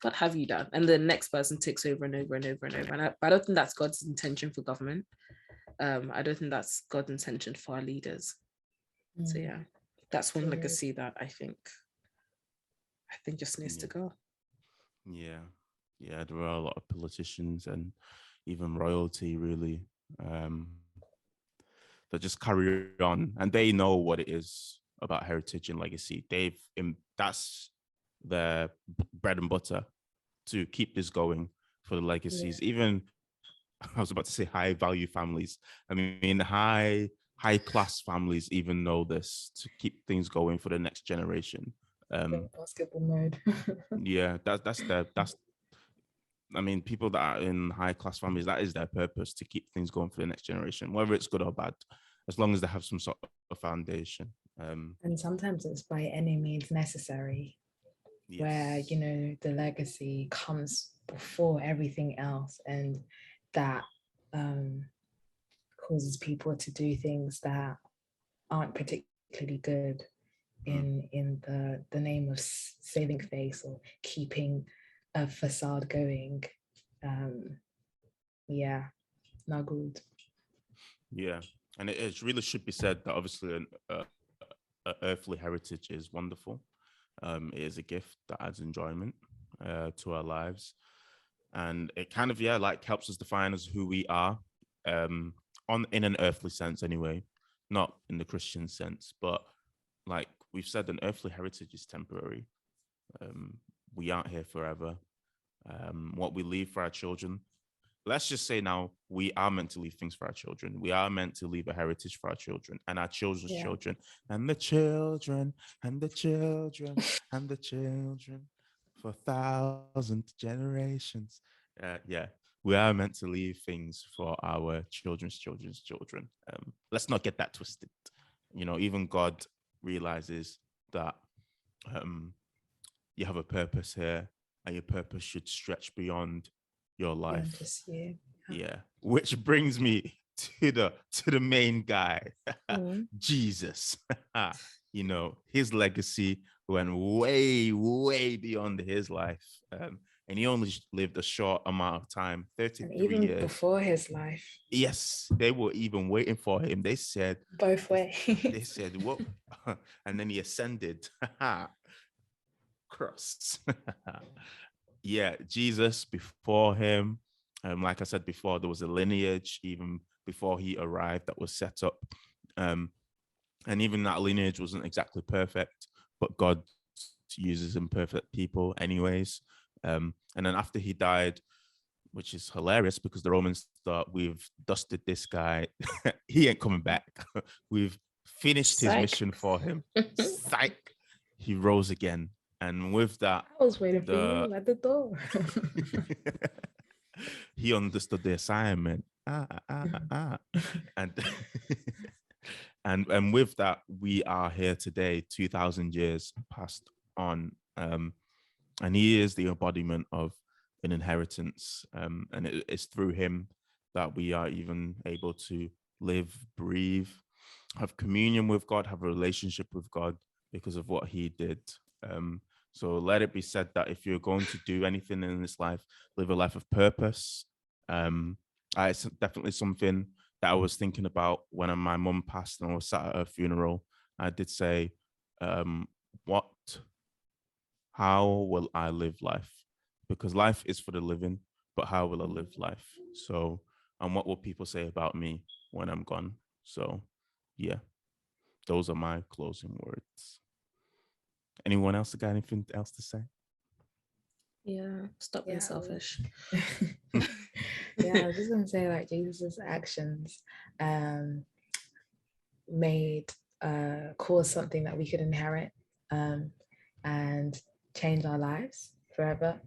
What have you done? And the next person takes over and over and over and over. And I don't think that's God's intention for government. I don't think that's God's intention for our leaders. So yeah, that's one legacy that I think just needs to go. Yeah, there are a lot of politicians and even royalty really that just carry on, and they know what it is about heritage and legacy. That's their bread and butter to keep this going for the legacies. Even I was about to say high value families. I mean, high class families even know this to keep things going for the next generation. Basketball mode. Yeah, that's I mean, people that are in high class families, that is their purpose, to keep things going for the next generation, whether it's good or bad, as long as they have some sort of foundation. And sometimes it's by any means necessary, Yes. where, you know, the legacy comes before everything else, and that causes people to do things that aren't particularly good in the name of saving face or keeping a facade going. Yeah, not good. Yeah, and it really should be said that obviously an earthly heritage is wonderful. It is a gift that adds enjoyment to our lives, and it kind of like helps us define as who we are, in an earthly sense anyway, not in the Christian sense, but like we've said, an earthly heritage is temporary. We aren't here forever. What we leave for our children, let's just say now, we are meant to leave things for our children. We are meant to leave a heritage for our children and our children's children and the children and the children and the children for 1,000 generations. We are meant to leave things for our children's children's children. Let's not get that twisted. You know, even God realizes that you have a purpose here, and your purpose should stretch beyond your life. Just you. Yeah. Which brings me to the main guy, Jesus. You know, his legacy went way, way beyond his life. And he only lived a short amount of time, 33 and even years. Before his life. Yes, they were even waiting for him. They said both ways. They said, "What?" And then he ascended. Cross. Yeah, Jesus before him. Like I said before, there was a lineage even before he arrived that was set up. And even that lineage wasn't exactly perfect, but God uses imperfect people anyways. And then after he died, which is hilarious because the Romans thought, we've dusted this guy. He ain't coming back. We've finished his mission for him. Psych. He rose again. And with that, I was waiting for you at the door. He understood the assignment. And and with that, we are here today, 2,000 years passed on. And he is the embodiment of an inheritance. And it's through him that we are even able to live, breathe, have communion with God, have a relationship with God because of what he did. So let it be said that if you're going to do anything in this life, live a life of purpose. It's definitely something that I was thinking about when my mum passed and I was sat at her funeral. I did say, how will I live life? Because life is for the living, but how will I live life? So, and what will people say about me when I'm gone? So, yeah, those are my closing words. Anyone else got anything else to say? Yeah, stop being selfish. Yeah, I was just gonna say, like, Jesus's actions made cause something that we could inherit and change our lives forever.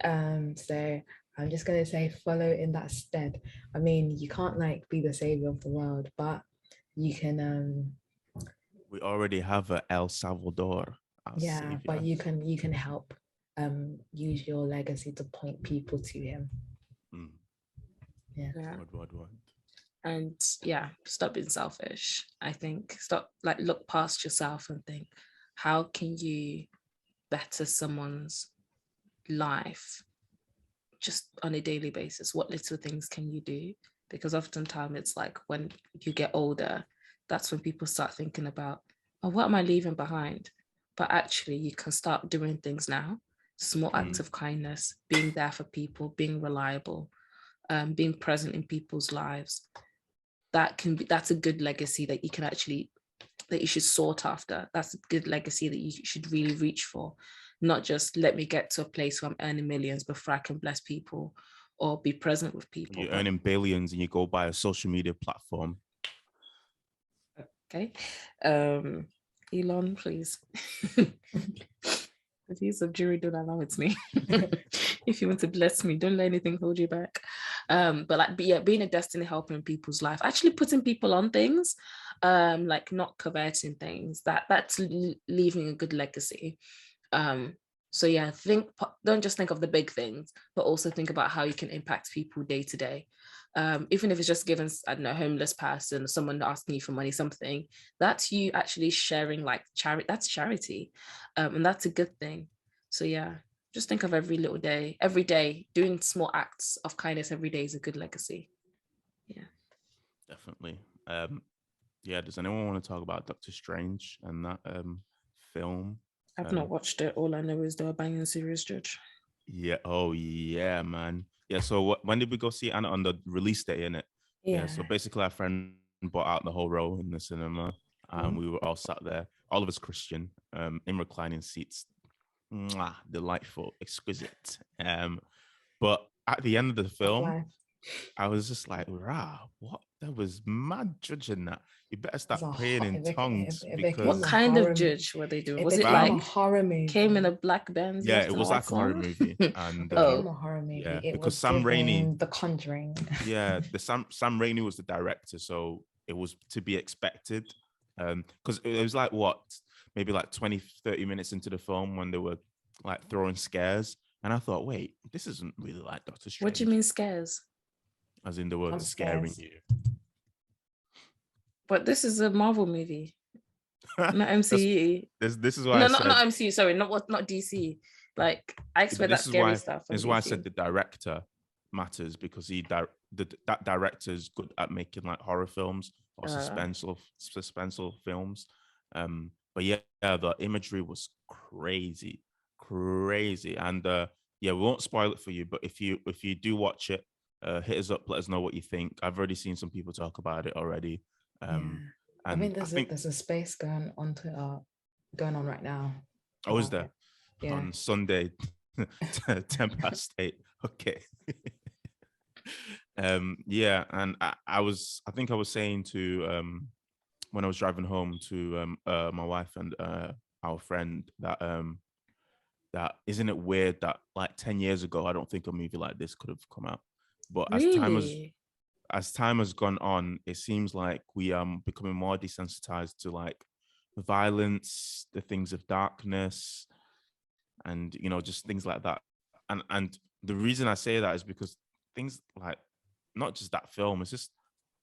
So I'm just gonna say, follow in that stead. I mean, you can't like be the savior of the world, but you can we already have a El Salvador. Savior. But you can help use your legacy to point people to him. Yeah. What? And yeah, stop being selfish. I think look past yourself and think, how can you better someone's life just on a daily basis? What little things can you do? Because oftentimes it's like when you get older, that's when people start thinking about, oh, what am I leaving behind? But actually you can start doing things now, small acts of kindness, being there for people, being reliable, being present in people's lives. that's a good legacy that you can actually, that you should sought after. That's a good legacy that you should really reach for, not just let me get to a place where I'm earning millions before I can bless people or be present with people. You're earning billions and you go buy a social media platform. Okay. Elon, please. The views of JIREH don't allow it to me. If you want to bless me, don't let anything hold you back. But being a destiny helper in people's life, actually putting people on things, like not coveting things, that's leaving a good legacy. So yeah, don't just think of the big things, but also think about how you can impact people day to day. Even if it's just giving, I don't know, a homeless person, someone asking you for money, something, that's you actually sharing like charity. That's charity, and that's a good thing. So yeah, just think of every day, doing small acts of kindness every day is a good legacy. Yeah, definitely. Yeah, does anyone want to talk about Doctor Strange and that film? I've not watched it. All I know is they were banging serious judge. Yeah. Oh yeah, man. Yeah. So when did we go see Anna on the release day? In it. Yeah. So basically, our friend bought out the whole row in the cinema, and we were all sat there, all of us Christian, in reclining seats. Mwah, delightful, exquisite. But at the end of the film, I was just like, "Rah, what? That was mad judging that. You better start praying in tongues." What kind of judge were they doing? Was it like a horror movie? Came in a black Benz? Yeah, it was like a horror movie, and a horror movie. Yeah, it because was Sam Raimi, The Conjuring. Yeah, Sam Raimi was the director, so it was to be expected. Because it was like maybe like 20, 30 minutes into the film when they were like throwing scares, and I thought, wait, this isn't really like Doctor Strange. What do you mean scares? As in they were scaring you. But this is a Marvel movie, not MCU. This is why not MCU. Sorry, not DC. Like I expect that scary stuff. This is why I said the director matters, because that director is good at making like horror films or suspenseful films. But yeah, the imagery was crazy, and yeah, we won't spoil it for you. But if you do watch it, hit us up, let us know what you think. I've already seen some people talk about it already. And I mean, there's a space going on right now. Oh, is there? Yeah. On Sunday, 8:10. Okay. Yeah, and I think I was saying to when I was driving home to my wife and our friend that isn't it weird that like 10 years ago I don't think a movie like this could have come out, but as time has gone on, it seems like we are becoming more desensitized to like violence, the things of darkness, and just things like that. And the reason I say that is because things like not just that film, it's just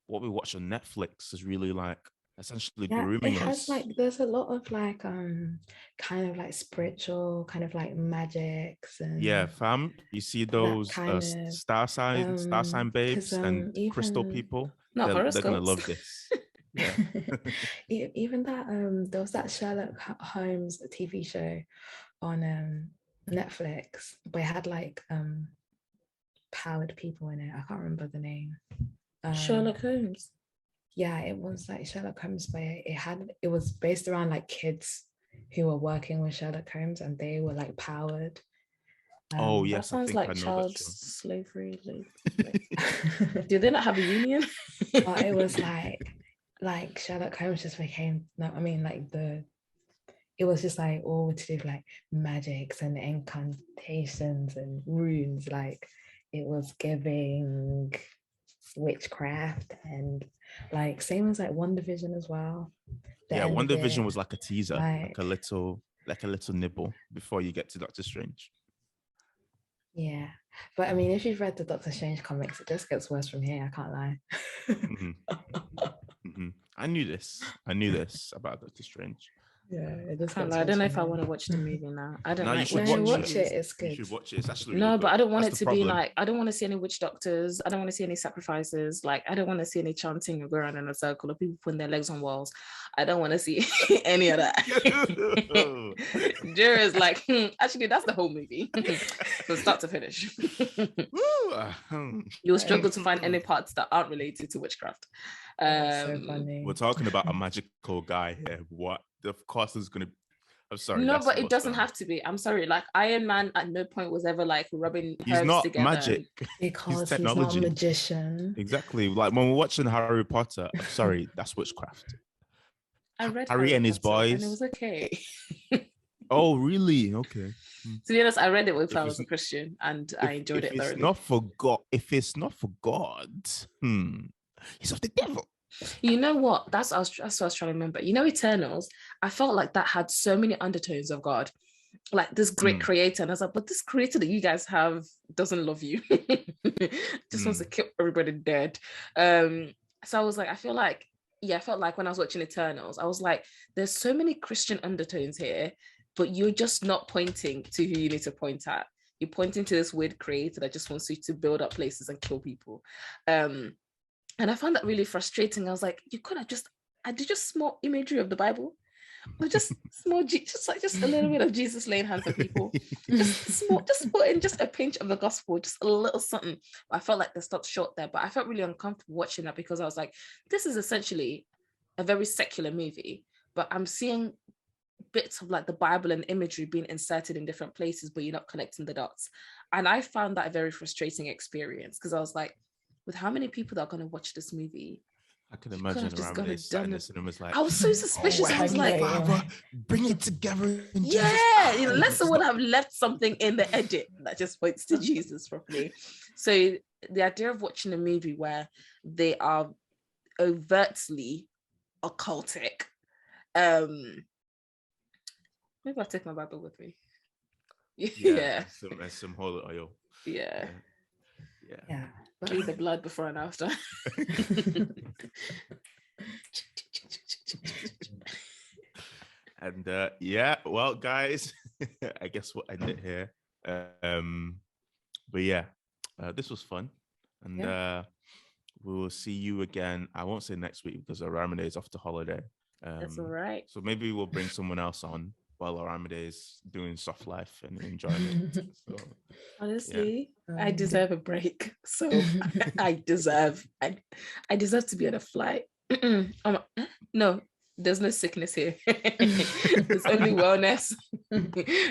what we watch on Netflix is really like essentially grooming it has us. Like there's a lot of like kind of like spiritual kind of like magics and fam, you see those star sign babes and crystal people. They're gonna love this. Yeah. Even that there was that Sherlock Holmes TV show on Netflix, but it had like powered people in it. I can't remember the name. Sherlock Holmes. Yeah, it was like Sherlock Holmes, but it was based around like kids who were working with Sherlock Holmes, and they were like powered. Oh yes, that sounds like child slavery. Do they not have a union? But it was like Sherlock Holmes just became. No, I mean like it was just like all to do with like magics and incantations and runes. Like it was giving witchcraft, and like same as like WandaVision as well. WandaVision was like a teaser, like a little nibble before you get to Doctor Strange. Yeah, but I mean, if you've read the Doctor Strange comics, it just gets worse from here. I can't lie. I knew this about Doctor Strange. Yeah, it just I don't know if I want to watch the movie now. I don't. You should watch it. It's good. You should watch it. It's actually really good. But I don't want That's it to be like. I don't want to see any witch doctors. I don't want to see any sacrifices. Like I don't want to see any chanting and go around in a circle of people putting their legs on walls. I don't want to see any of that. JIREH is like, actually, that's the whole movie from start to finish. You'll struggle to find any parts that aren't related to witchcraft. That's so funny. We're talking about a magical guy here. What? Of course, there's gonna. I'm sorry. No, that's but it what's doesn't wrong. have to be. I'm sorry. Like Iron Man at no point was ever like rubbing He's herbs not together. magic. Because He's he's not a technology. magician. Exactly. Like when we're watching Harry Potter. I'm sorry, that's witchcraft. I read Harry and his Potter, boys. and it was okay. Oh, really? Okay. To be honest, I read it if I it's- was a Christian, and I enjoyed it If thoroughly. it's not for God, he's of the devil. You know what? That's what I was trying to remember. You know, Eternals. I felt like that had so many undertones of God, like this great creator, and I was like, but this creator that you guys have doesn't love you. Just wants to kill everybody dead. So I was like, I felt like when I was watching Eternals, I was like, there's so many Christian undertones here, but you're just not pointing to who you need to point at. You're pointing to this weird creator that just wants you to build up places and kill people. And I found that really frustrating. I was like, you could have just added just small imagery of the Bible, or just small, just a little bit of Jesus laying hands on people. just put in just a pinch of the gospel, just a little something. I felt like they stopped short there, but I felt really uncomfortable watching that because I was like, this is essentially a very secular movie, but I'm seeing bits of like the Bible and imagery being inserted in different places, but you're not connecting the dots. And I found that a very frustrating experience because I was like, with how many people that are going to watch this movie, I can imagine around sat in the cinema was like, I was so suspicious. I was like, Father, bring it together. Unless someone have left something in the edit that just points to Jesus properly. So the idea of watching a movie where they are overtly occultic, maybe I'll take my Bible with me. Yeah. Some holy oil. Yeah. But the blood before and after. And well, guys, I guess we'll end it here. But yeah, this was fun, and we will see you again. I won't say next week because Aramide is off to holiday. That's all right. So maybe we'll bring someone else on while Aramide is doing soft life and enjoying it. So, honestly, I deserve a break. So I deserve to be on a flight. No, there's no sickness here. There's only wellness.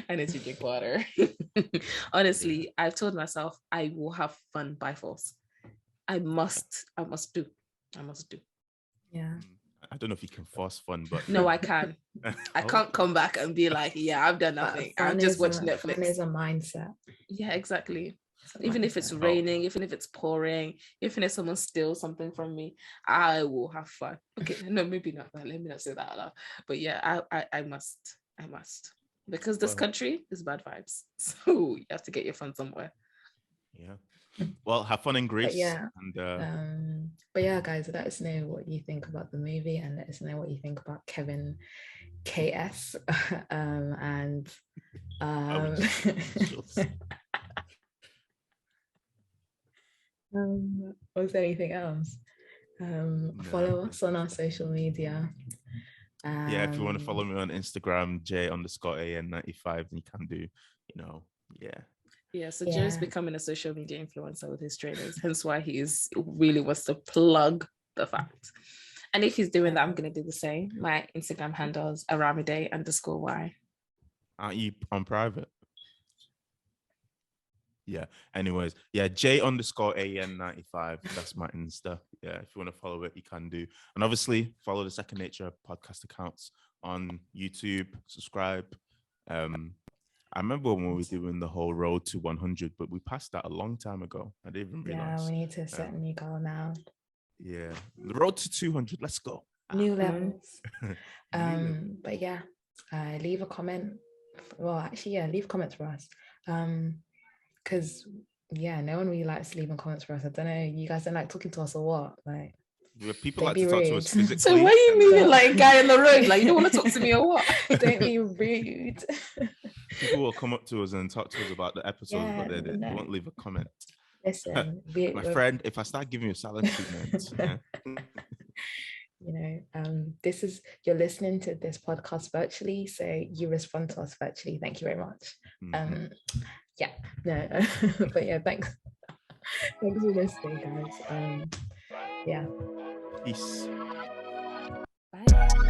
I need to drink water. Honestly, I've told myself I will have fun by force. I must do. Yeah. I don't know if you can force fun, but no, I can. I can't come back and be like, yeah, I've done nothing. I'm just watching Netflix. Fun is a mindset. Yeah, exactly. Even if it's raining, even if it's pouring, even if someone steals something from me, I will have fun. Okay, no, maybe not. Let me not say that out loud. But yeah, I must. Because this country is bad vibes. So you have to get your fun somewhere. Yeah. Well, have fun in Greece. But yeah, guys, let us know what you think about the movie and let us know what you think about Kevin KS. Was there anything else? Follow us on our social media. If you want to follow me on Instagram, J_AN95, then you can do, so Jerry's becoming a social media influencer with his trainers, hence why he really wants to plug the fact. And if he's doing that, I'm going to do the same. My Instagram handle is ARAMIDE_Y. Aren't you on private? Yeah. Anyways, J_AN95. That's my Insta. Yeah. If you want to follow it, you can do. And obviously, follow the Second Nature podcast accounts on YouTube. Subscribe. I remember when we were doing the whole road to 100, but we passed that a long time ago. I didn't even realize. Yeah, we need to set a new goal now. Yeah, the road to 200. Let's go. New levels. But yeah, leave a comment. Well, actually, leave comments for us. Because no one really likes leaving comments for us. I don't know. You guys don't like talking to us or what? Like, people like to talk to us physically. So why are you moving like a guy in the road? Like, you don't want to talk to me or what? Don't be rude. People will come up to us and talk to us about the episode, but they won't leave a comment. Listen, my friend, if I start giving you silent treatment, this is, you're listening to this podcast virtually, so you respond to us virtually. Thank you very much. But yeah, thanks for listening, guys. Peace. Bye.